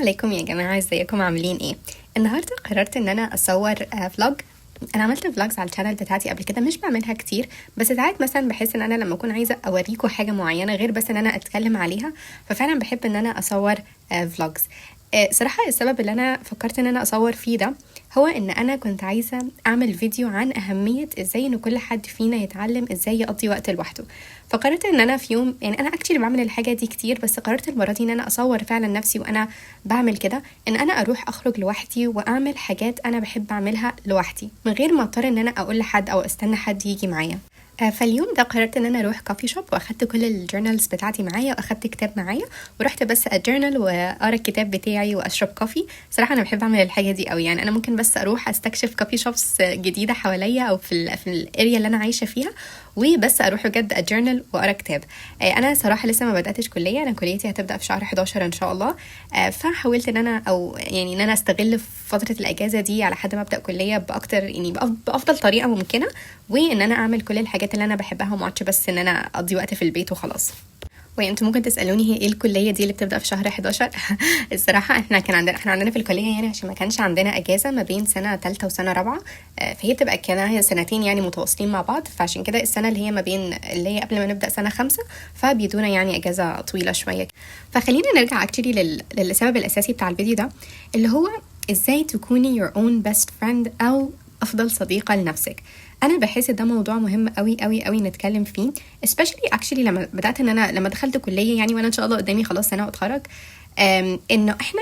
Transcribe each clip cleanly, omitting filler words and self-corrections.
عليكم يا جماعة، ازيكم عاملين ايه؟ النهاردة قررت ان انا اصور فلوج. انا عملت فلوجز على الشانل بتاعتي قبل كده، مش بعملها كتير، بس ساعات مثلا بحس ان انا لما اكون عايزة اوريكم حاجة معينة غير بس ان انا اتكلم عليها، ففعلا بحب ان انا اصور فلوجز. صراحة السبب اللي انا فكرت ان انا اصور فيه ده هو ان انا كنت عايزة اعمل فيديو عن اهمية ازاي ان كل حد فينا يتعلم ازاي يقضي وقت لوحده. فقررت ان انا في يوم، يعني انا اكتشلي بعمل الحاجة دي كتير، بس قررت المرة دي ان انا اصور فعلا نفسي وانا بعمل كده، ان انا اروح اخرج لوحدي واعمل حاجات انا بحب اعملها لوحدي من غير ما اضطر ان انا اقول لحد او استنى حد يجي معايا. فاليوم ده قررت ان انا اروح كافي شوب، واخدت كل الجورنالز بتاعتي معايا، واخدت كتاب معايا، ورحت بس اجورنال واقرا الكتاب بتاعي واشرب كوفي. صراحه انا بحب اعمل الحاجه دي قوي، يعني انا ممكن بس اروح استكشف كافي شوبس جديده حواليا او في الاريا اللي انا عايشه فيها، وبس اروح بجد اجورنال واقرا كتاب. انا صراحه لسه ما بداتش كليه، انا كليتي هتبدا في شهر 11 ان شاء الله. فحاولت ان انا ان انا استغل فتره الاجازه دي على حد ما ابدا كليه باكتر، يعني بافضل طريقه ممكنه، وان انا اعمل كل الحاجات اللي انا بحبها، وماتش بس ان انا اقضي وقت في البيت وخلاص. وانتوا ممكن تسالوني هي ايه الكليه دي اللي بتبدا في شهر 11؟ الصراحه احنا عندنا في الكليه، يعني عشان ما كانش عندنا اجازه ما بين سنه ثالثه وسنه رابعه، فهي بتبقى كانها سنتين يعني متواصلين مع بعض، فعشان كده السنه اللي هي ما بين اللي هي قبل ما نبدا سنه 5 فبيدونا يعني اجازه طويله شويه. فخلينا نرجع اكتشلي للسبب الاساسي بتاع الفيديو ده، اللي هو ازاي تكوني your own best friend او افضل صديقه لنفسك. انا بحس ده موضوع مهم قوي قوي قوي نتكلم فيه، especially لما بدات ان انا لما دخلت كليه، يعني وانا ان شاء الله قدامي خلاص سنه واتخرج. انه احنا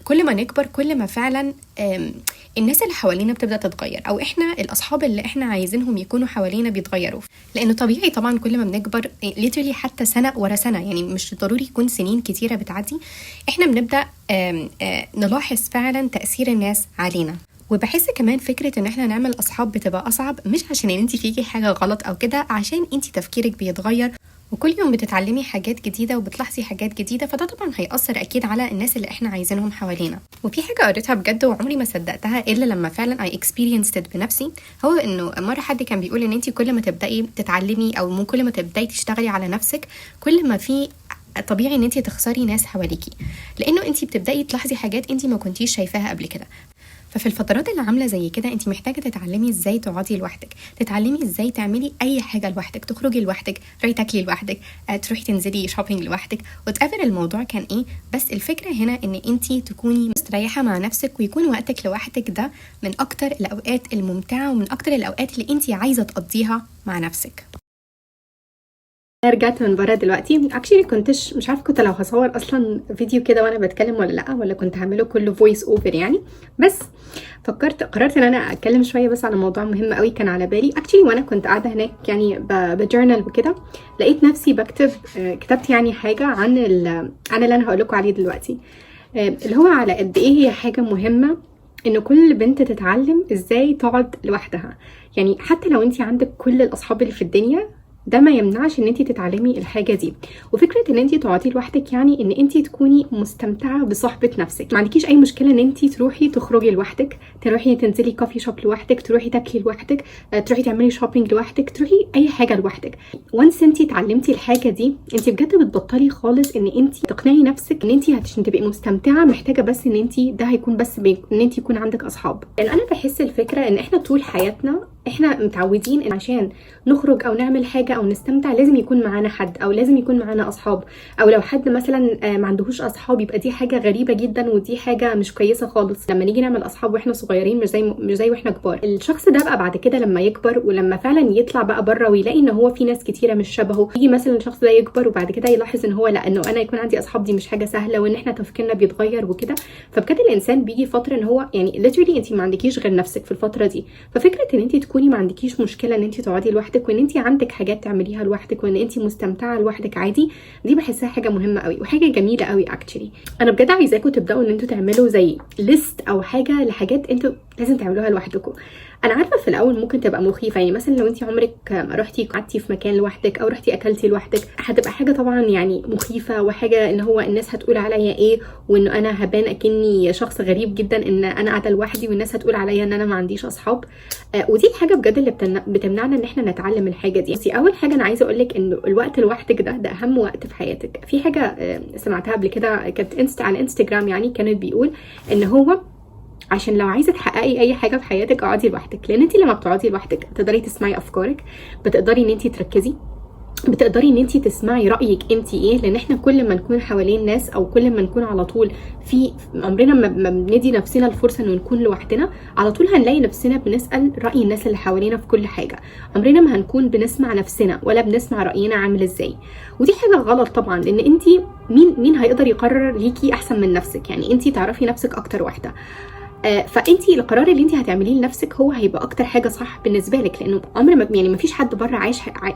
كل ما نكبر كل ما فعلا الناس اللي حوالينا بتبدا تتغير، او احنا الاصحاب اللي احنا عايزينهم يكونوا حوالينا بيتغيروا، لانه طبيعي طبعا كل ما بنكبر literally حتى سنه ورا سنه، يعني مش ضروري يكون سنين كتيره بتعدي، احنا بنبدا نلاحظ فعلا تاثير الناس علينا. وبحس كمان فكرة ان احنا نعمل اصحاب بتبقى اصعب، مش عشان ان انت فيكي حاجة غلط او كده، عشان انت تفكيرك بيتغير وكل يوم بتتعلمي حاجات جديدة وبتلاحظي حاجات جديدة، فده طبعا هيأثر اكيد على الناس اللي احنا عايزينهم حوالينا. وفي حاجة قريتها بجد وعمري ما صدقتها الا لما فعلا I experienced it بنفسي، هو انه مرة حد كان بيقول ان انت كل ما تبدأي تتعلمي او من كل ما تبدأي تشتغلي على نفسك، كل ما في طبيعي ان انت تخسري ناس حواليكي، لانه انت بتبدأي تلاحظي حاجات انت ما كنتيش شايفاها قبل كده. ففي الفترات اللي عامله زي كده انت محتاجه تتعلمي ازاي تقعدي لوحدك، تتعلمي ازاي تعملي اي حاجه لوحدك، تخرجي لوحدك، تروحي تاكلي لوحدك، تروحي تنزلي شوبينج لوحدك، وتقابل الموضوع كان ايه. بس الفكره هنا ان انت تكوني مستريحه مع نفسك، ويكون وقتك لوحدك ده من اكتر الاوقات الممتعه ومن اكتر الاوقات اللي انت عايزه تقضيها مع نفسك. رجعت من بره دلوقتي، اكشلي كنتش مش عارفه كنت لو هصور اصلا فيديو كده وانا بتكلم ولا لا، ولا كنت هعمله كله فويس اوفر يعني، بس قررت ان انا اتكلم شويه بس على موضوع مهم قوي كان على بالي. اكشلي وانا كنت قاعده هناك يعني بجورنال وكده، لقيت نفسي بكتب، كتبت يعني حاجه عن اللي انا هقول لكم عليه دلوقتي، اللي هو على قد ايه هي حاجه مهمه ان كل بنت تتعلم ازاي تقعد لوحدها. يعني حتى لو انت عندك كل الاصحاب اللي في الدنيا، ده ما يمنعش ان انت تتعلمي الحاجه دي. وفكره ان انت تقعدي لوحدك يعني ان انت تكوني مستمتعه بصحبه نفسك، ما عندكيش اي مشكله ان انت تروحي تخرجي لوحدك، تروحي تنزلي كوفي شوب لوحدك، تروحي تاكلي لوحدك، تروحي تعملي شوبينج لوحدك، تروحي اي حاجه لوحدك. وانس انت اتعلمتي الحاجه دي، انت بجد بتبطلي خالص ان انت تقنعي نفسك ان انت عشان تبقي مستمتعه محتاجه بس ان انت ده هيكون بس ان انت يكون عندك اصحاب. يعني انا بحس الفكره ان احنا طول حياتنا احنا متعودين ان عشان نخرج او نعمل حاجه او نستمتع لازم يكون معانا حد، او لازم يكون معانا اصحاب، او لو حد مثلا ما عندهوش اصحاب يبقى دي حاجه غريبه جدا، ودي حاجه مش كويسه خالص. لما نيجي نعمل اصحاب واحنا صغيرين مش زي واحنا كبار. الشخص ده بقى بعد كده لما يكبر ولما فعلا يطلع بقى بره ويلاقي ان هو في ناس كتيره مش شبهه، يجي مثلا الشخص ده يكبر وبعد كده يلاحظ ان هو لا، انه انا يكون عندي اصحاب دي مش حاجه سهله، وان احنا تفكيرنا بيتغير وكده. فبجد الانسان بيجي فتره ان هو يعني literally انت ما عندكيش غير نفسك في الفتره دي. ففكره ان انت تكوني ما عندكيش مشكله ان انت تقعدي لوحدك، وان انت عندك حاجات تعمليها لوحدك، وان انت مستمتعه لوحدك عادي، دي بحسها حاجه مهمه قوي وحاجه جميله قوي. اكشلي انا بجد عايزاكم تبداوا ان انتوا تعملوا زي ليست او حاجه لحاجات انتوا لازم تعملوها لوحدكم. انا عارفه في الاول ممكن تبقى مخيفه، يعني مثلا لو انت عمرك ما رحتي قعدتي في مكان لوحدك او رحتي اكلتي لوحدك، هتبقى حاجه طبعا يعني مخيفه، وحاجه ان هو الناس هتقول عليا ايه، وانه انا هبان اكني شخص غريب جدا ان انا قاعده لوحدي، والناس هتقول عليا ان انا ما عنديش اصحاب. ودي الحاجه بجد اللي بتمنعنا ان احنا نتعلم الحاجه دي؟ بس اول حاجه انا عايزه اقول لك انه الوقت لوحدك ده اهم وقت في حياتك. في حاجه سمعتها قبل كده كانت على انستجرام، يعني كانت بيقول ان هو عشان لو عايزه تحققي اي حاجه في حياتك اقعدي لوحدك، لان انت لما بتقعدي لوحدك تقدري تسمعي افكارك، بتقدري ان انت تركزي، بتقدري ان انت تسمعي رايك انت ايه. لان احنا كل ما نكون حوالين ناس او كل ما نكون على طول في عمرنا ما بندي نفسنا الفرصه انه نكون لوحدنا، على طول هنلاقي نفسنا بنسال راي الناس اللي حوالينا في كل حاجه. عمرنا ما هنكون بنسمع نفسنا ولا بنسمع راينا عامل ازاي. ودي حاجه غلط طبعا، لان انت مين هيقدر يقرر ليكي احسن من نفسك؟ يعني انت تعرفي نفسك اكتر واحده، فانتي القرار اللي انتي هتعمليه لنفسك هو هيبقى اكتر حاجه صح بالنسبه لك، لانه عمر ما يعني مفيش حد بره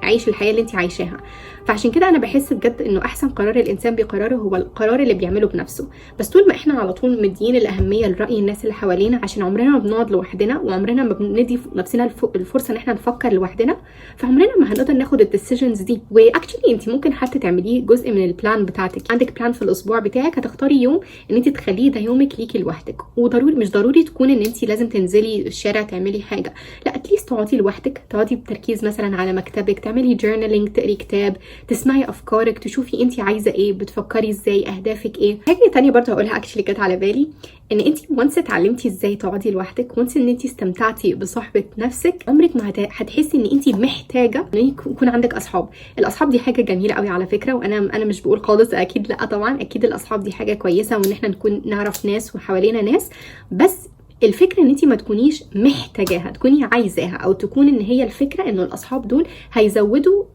عايش الحياه اللي انتي عايشاها. فعشان كده انا بحس بجد انه احسن قرار الانسان بيقرره هو القرار اللي بيعمله بنفسه. بس طول ما احنا على طول مدين الاهميه لراي الناس اللي حوالينا، عشان عمرنا ما بنقعد لوحدنا وعمرنا ما بندي نفسنا الفرصه ان احنا نفكر لوحدنا، فعمرنا ما هنقدر ناخد الديسيجنز دي. واكشلي انتي ممكن حتى تعمليه جزء من البلان بتاعتك. عندك بلان في الاسبوع بتاعك، هتختاري يوم ان انتي تخليه ده يومك ليكي لوحدك. وضروري مش ضروري تكون ان انتي لازم تنزلي الشارع تعملي حاجه، لا اتليست تقعدي لوحدك، تقعدي بتركيز مثلا على مكتبك، تعملي جورنالينج، تقري كتاب، تسمعي افكارك، تشوفي انتي عايزه ايه، بتفكري ازاي، اهدافك ايه. حاجه تانية برضه هقولها اكشلي جت على بالي، ان انتي وانس اتعلمتي ازاي تقعدي لوحدك، وانس ان انتي استمتعتي بصحبه نفسك، عمرك ما هتحسي ان انتي محتاجه ان يكون عندك اصحاب. الاصحاب دي حاجه جميله قوي على فكره، وانا مش بقول خالص اكيد لا، طبعا اكيد الاصحاب دي حاجه كويسه، وان احنا نكون نعرف ناس وحوالينا ناس، بس الفكره ان انتي ما تكونيش محتاجاها، تكوني عايزاها، او تكون ان هي الفكره انه الاصحاب دول هيزودوا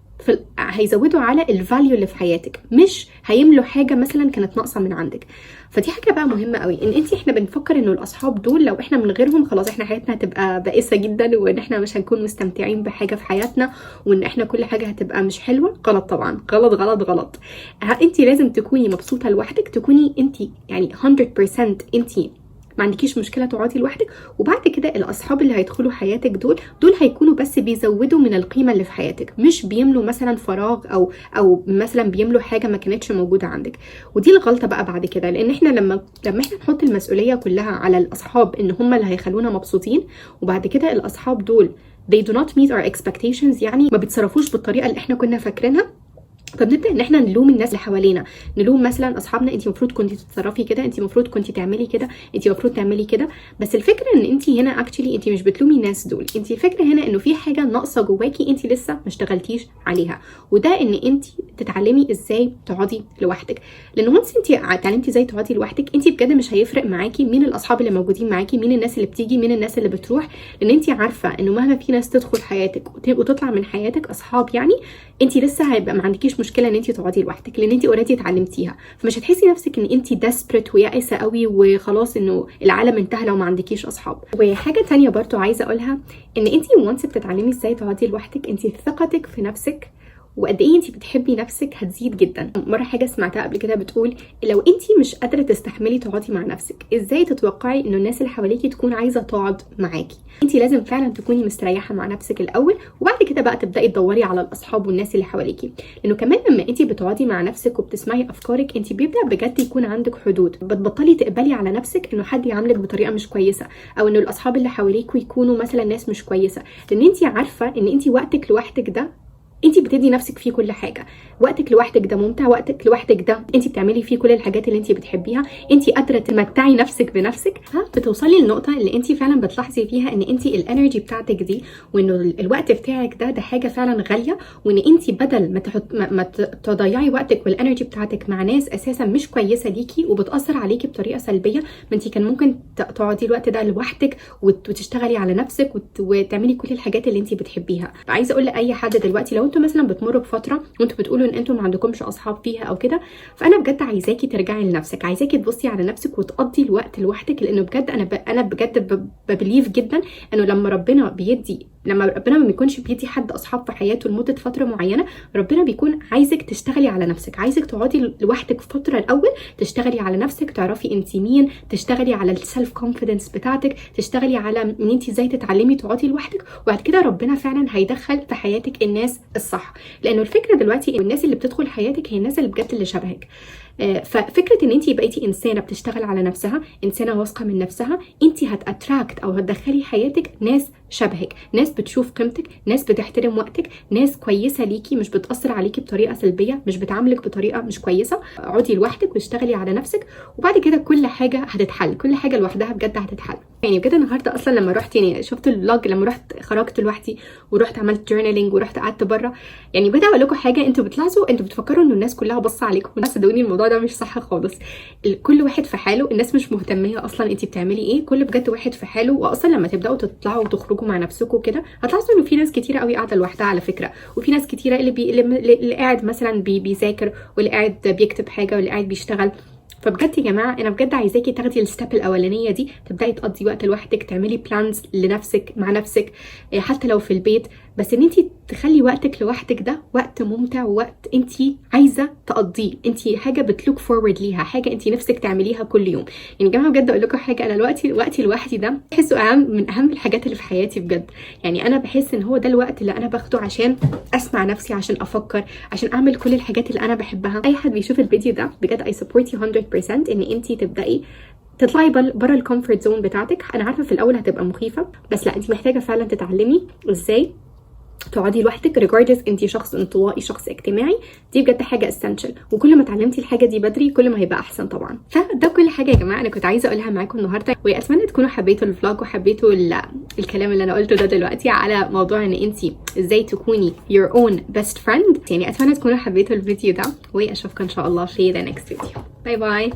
على الفاليو اللي في حياتك، مش هيملوا حاجه مثلا كانت ناقصه من عندك. فدي حاجه بقى مهمه قوي، ان احنا بنفكر انه الاصحاب دول لو احنا من غيرهم خلاص احنا حياتنا هتبقى بائسه جدا، وان احنا مش هنكون مستمتعين بحاجه في حياتنا، وان احنا كل حاجه هتبقى مش حلوه. غلط طبعا، غلط غلط غلط. انت لازم تكوني مبسوطه لوحدك، تكوني انت يعني 100% انت ما عندكيش مشكله تقعدي لوحدك. وبعد كده الاصحاب اللي هيدخلوا حياتك دول هيكونوا بس بيزودوا من القيمه اللي في حياتك، مش بيملوا مثلا فراغ او مثلا بيملوا حاجه ما كانتش موجوده عندك. ودي الغلطه بقى بعد كده، لان احنا لما احنا نحط المسؤوليه كلها على الاصحاب ان هم اللي هيخلونا مبسوطين، وبعد كده الاصحاب دول they do not meet our expectations، يعني ما بيتصرفوش بالطريقه اللي احنا كنا فاكرينها، فبنبدا ان احنا نلوم الناس اللي حوالينا، نلوم مثلا اصحابنا، انت المفروض كنتي تتصرفي كده، انت المفروض كنتي تعملي كده، انت المفروض تعملي كده. بس الفكره ان انت هنا اكشلي انت مش بتلومي الناس دول، انت الفكره هنا انه في حاجه ناقصه جواكي انت لسه ما اشتغلتيش عليها، وده ان انت تتعلمي ازاي تقعدي لوحدك. لان وانس انت اتعلمتي ازاي تقعدي لوحدك، انت بجد مش هيفرق معاكي مين الاصحاب اللي موجودين معاكي، مين الناس اللي بتيجي، مين الناس اللي بتروح، لان انت عارفه انه مهما في ناس تدخل حياتك وتطلع من حياتك اصحاب، يعني انت لسه هيبقى ما عندكيش مشكله ان انت تقعدي لوحدك، لان انت اوريدي اتعلمتيها. فمش هتحسي نفسك ان انت ديسبريت ويائسه قوي وخلاص انه العالم انتهى لو ما عندكيش اصحاب. وحاجه تانية برضو عايزه اقولها، ان انت وانس بتتعلمي ازاي تقعدي لوحدك، انت ثقتك في نفسك وقد ايه انت بتحبي نفسك هتزيد جدا. مره حاجه سمعتها قبل كده بتقول لو انت مش قادره تستحملي تقعدي مع نفسك، ازاي تتوقعي انه الناس اللي حواليكي تكون عايزه تقعد معاكي؟ انت لازم فعلا تكوني مستريحه مع نفسك الاول، وبعد كده بقى تبداي تدوري على الاصحاب والناس اللي حواليكي. لانه كمان لما انت بتقعدي مع نفسك وبتسمعي افكارك، انت بيبدا بجد يكون عندك حدود، بتبطلي تقبلي على نفسك انه حد يعاملك بطريقه مش كويسه، او انه الاصحاب اللي حواليكوا يكونوا مثلا ناس مش كويسه، لان انت عارفه ان انت وقتك لوحدك ده انت بتدي نفسك فيه كل حاجه. وقتك لوحدك ده ممتع، وقتك لوحدك ده انت بتعملي فيه كل الحاجات اللي انت بتحبيها، انت قادره تمتعي نفسك بنفسك. بتوصلي للنقطه اللي انت فعلا بتلاحظي فيها ان انت الانرجي بتاعتك دي، وانه الوقت بتاعك ده حاجه فعلا غاليه، وان انت بدل ما تضيعي وقتك والانرجي بتاعتك مع ناس اساسا مش كويسه ليكي وبتاثر عليكي بطريقه سلبيه، ما انت كان ممكن تقعدي الوقت ده لوحدك وتشتغلي على نفسك وتعملي كل الحاجات اللي انت بتحبيها. فعايزه اقول لاي حد دلوقتي، لو انتوا مثلا بتمروا بفتره وانتوا بتقولوا ان انتوا ما عندكمش اصحاب فيها او كده، فانا بجد عايزاكي ترجعي لنفسك، عايزاكي تبصي على نفسك وتقضي الوقت لوحدك. لانه بجد انا بجد ببليف جدا انه لما ربنا ما بيكونش بيدي حد اصحاب في حياته لمده فتره معينه، ربنا بيكون عايزك تشتغلي على نفسك، عايزك تقعدي لوحدك فتره الاول، تشتغلي على نفسك، تعرفي انت مين، تشتغلي على السيلف كونفيدنس بتاعتك، تشتغلي على ان انت ازاي تتعلمي تقعدي لوحدك، وبعد كده ربنا فعلا هيدخل في حياتك الناس الصح. لانه الفكره دلوقتي الناس اللي بتدخل حياتك هي الناس اللي بجد اللي شبهك. ففكره ان انت بقيتي انسانه بتشتغل على نفسها، انسانه واثقه من نفسها، انت هتاتراكت او هتدخلي حياتك ناس شبهك، ناس بتشوف قيمتك، ناس بتحترم وقتك، ناس كويسه ليكي، مش بتاثر عليكي بطريقه سلبيه، مش بتعاملك بطريقه مش كويسه. اقعدي لوحدك واشتغلي على نفسك، وبعد كده كل حاجه هتتحل، كل حاجه لوحدها بجد هتتحل. يعني بجد النهارده اصلا لما رحت، يعني شفت الفلوج لما رحت خرجت لوحدي ورحت عملت جورنالينج ورحت قعدت بره، يعني بجد اقول لكم حاجه، انتوا بتلاحظوا، انتوا بتفكروا ان الناس كلها باصه عليكم، الناس صدقوني الموضوع ده مش صح خالص. كل واحد في حاله، الناس مش مهتميه اصلا انت بتعملي ايه، كل بجد واحد في حاله. واصلا لما تبداوا تطلعوا وتخرجوا مع نفسكم كده هتلاحظوا انه في ناس كتيره قوي قاعده لوحدها على فكره، وفي ناس كتيره اللي قاعد مثلا بيذاكر، واللي قاعد بيكتب حاجه، واللي قاعد بيشتغل. فبجد يا جماعه انا بجد عايزاكي تاخدي الستيب الاولانيه دي، تبداي تقضي وقت لوحدك، تعملي بلانز لنفسك مع نفسك، حتى لو في البيت، بس ان انت تخلي وقتك لوحدك ده وقت ممتع، ووقت انت عايزه تقضيه، انت حاجه بتلوك فورورد ليها، حاجه انت نفسك تعمليها كل يوم. يعني يا جماعه بجد اقول لكم حاجه، انا وقتي لوحدي ده بحسه من اهم الحاجات اللي في حياتي بجد. يعني انا بحس ان هو ده الوقت اللي انا باخده عشان اسمع نفسي، عشان افكر، عشان اعمل كل الحاجات اللي انا بحبها. اي حد بيشوف الفيديو ده بجد I support you 100% ان انت تبداي تطلعي بره الكومفورت زون بتاعتك. انا عارفه في الاول هتبقى مخيفه، بس لا، انت محتاجه فعلا تتعلمي ازاي تقعدي لوحدك regardless انت شخص انطوائي شخص اجتماعي. دي بجد حاجه essential، وكل ما اتعلمتي الحاجه دي بدري كل ما هيبقى احسن طبعا. فده كل حاجه يا جماعه انا كنت عايزه اقولها معاكم النهارده، واتمنى تكونوا حبيتوا الفلوج وحبيتوا الكلام اللي انا قلته ده دلوقتي على موضوع ان انت ازاي تكوني your own best friend. يعني اتمنى تكونوا حبيتوا الفيديو ده، واشوفكم ان شاء الله في the next video. باي باي.